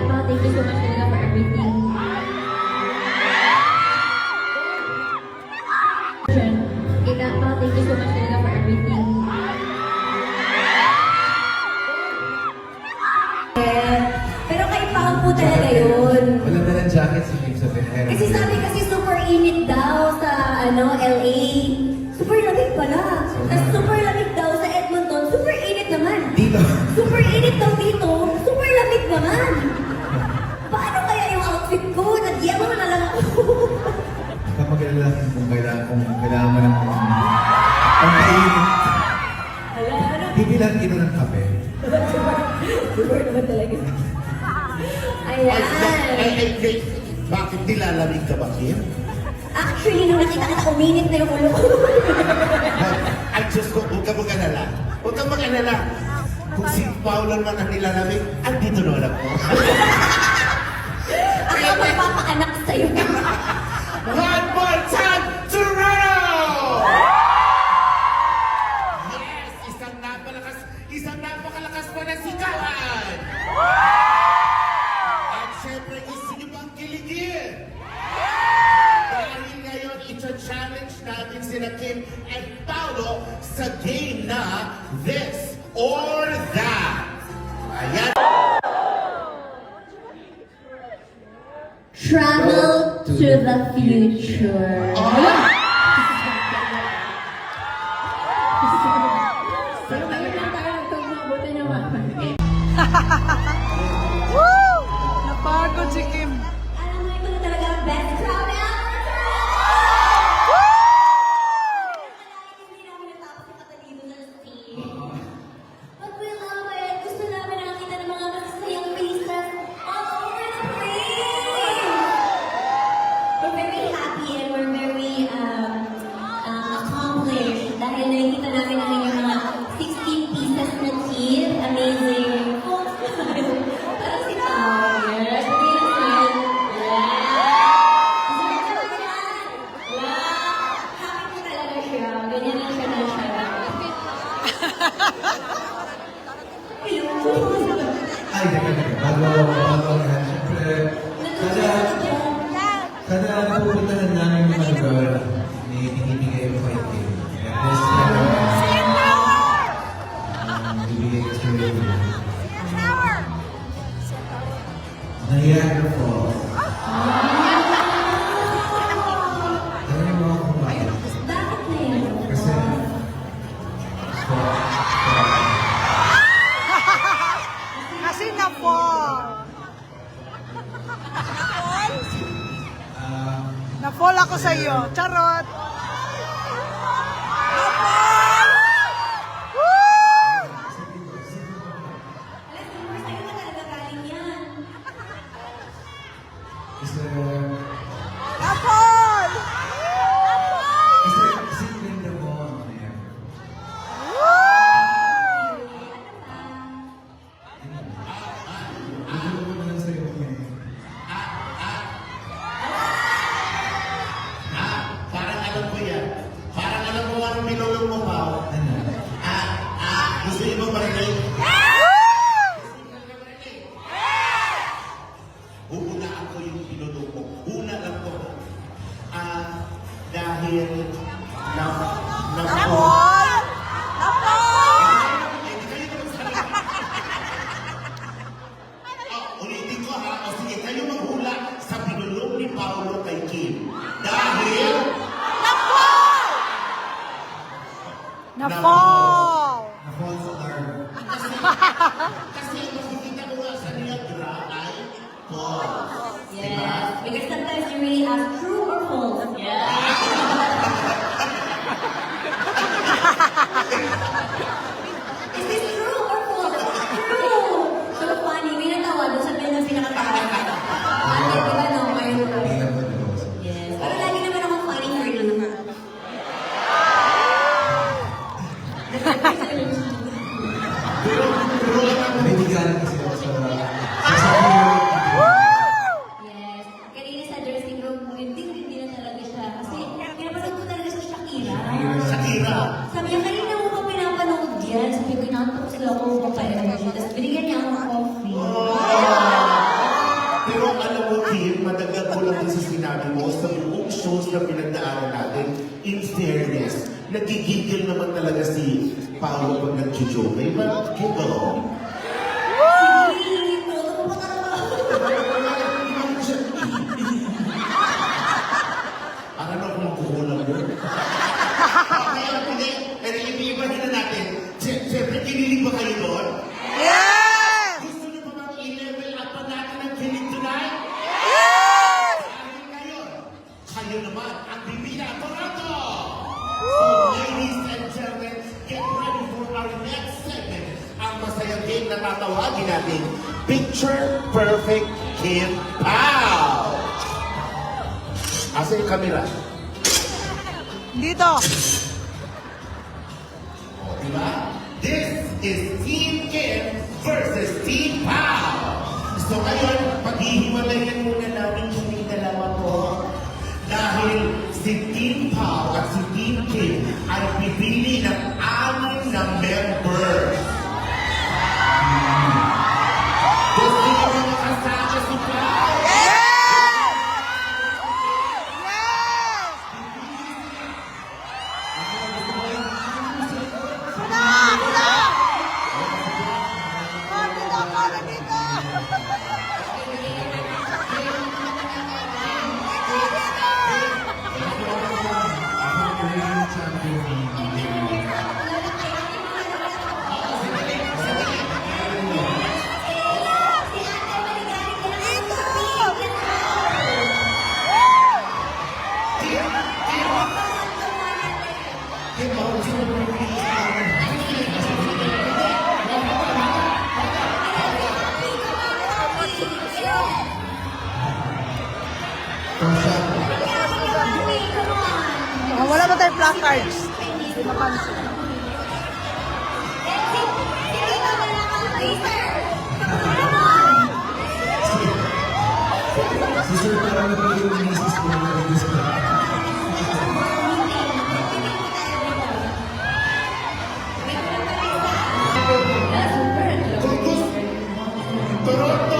Pa, thank you so much talaga for everything. Kita Pa, thank you so much talaga for everything. Pero kay Pao po talaga yun. Wala na ng jacket si Kim sa Benhera. Kasi sabi kasi super init daw sa LA. Super lamig pala. Tapos super lamig daw sa Edmonton. Super init naman. Dito. Super init daw dito. Super lamig naman. Paano kaya yung outfit ko? Nagyabang na lang ako. Kapag lalaki kung kailangan mo ng pangkainit. Hala, ano? Bibilang ino ng kape. Super naman talaga. Ayan. Bakit nilalamig ka ba, Kim? Actually, nung nakita kita, uminit na yung ulo ko. Ay, Diyos ko, huwag ka mag-alala. Huwag ka mag-alala. Kung si Paolo naman ang nilalamig, andito na alam mo. Ako ang magpapaanak sa'yo. One more time, Toronto! Yes! Isang napakalakas pa na sigawan! At syempre, gusto niyo bang kiligin? Dahil ngayon, ito-challenge natin sina Kim at Paolo sa game na This or That. Ayan. Travel to the future. Pero ngayon lang tayo nagtugmabuti naman. Woo! Napagod si Kim. Alam mo, ito na talaga ang best crowd ever! Hindi namin natapos yung katalino na scene. But we love it. Gusto namin nakakita ng mga masasayang faces all over the place. We're very happy and we're very accomplished dahil nakikita namin ang inyong mga 16 pieces na team. Amazing. Parang si Pao. Yes. Happy po talaga siya. Ganyan lang siya na siya. Ay, bago yan. Siyempre, kada napupuntahan namin yung mga lugar, may binibigay mo kay Kim. And this time, bibigay ko sa iyo. Niagara Falls. Alam mo ako bakit? Bakit na yun? Kasi, Kasi na-fall. Na-fall ako sa iyo. Charot. Na-fall! Woo! Alam mo, sa'yo na talaga galing yan. kasi, Na-fall! kasi ganda mo ang Niagara. Gusto ko na lang sa'yo, Kim. Parang alam ko yan. Parang alam mo anong nilulong mo, Pao. Ano? Gusto niyo ba marinig? Huhulaan ko yung pinulong mo. Hula lang ko. Dahil na-fall. Na-fall! Na-fall! Hindi kayo naman salita. Ulitin ko ha. O sige, kayo maghula sa pinulong ni Paolo kay Kim. Dahil Na-fall! Na-fall! Na-fall sa larva. kasi makikita ko nga sa Niagara ay falls. Yes. Because sometimes you really ask true or false. Yeah. Is this true or false? True! So funny. May natawa doon sa ganun pinakatawa. Ate, di ba no? Kayo. Hindi na ba nabasa? Yes. Pero lagi naman akong funny for you naman. Pero lang ako mo sa buong shows na pinagdaanan natin, in fairness, nagigigil naman talaga si Paolo pag nag-joke. May mag-giggle. Ano kung magkukulang yun? Okay, hindi. Pero iba-ibahin na natin. Siyempre, kinilig ba kayo doon? Yes! Gusto niyo pa bang i-level up pa natin ang kilig tonight? Yes! Dahil ngayon, kayo naman ang bibigyan Toronto! So, ladies and gentlemen, get ready for our next segment. Ang masayang game na tatawagin natin, Picture Perfect Kim Pao! Asa yung camera? Dito. O, diba? This is Team Kim versus Team Pao. So ngayon, paghihiwalayan muna namin yung dalawa po. Dahil si Team Pao at si Team Kim ay pipili ng 6 na members. Gusto niyo ba makasama si Pao? Yes! Wala ba tayong placards? Hindi mapansin. Si Sir parang napili yung misis ko na gusto. Toronto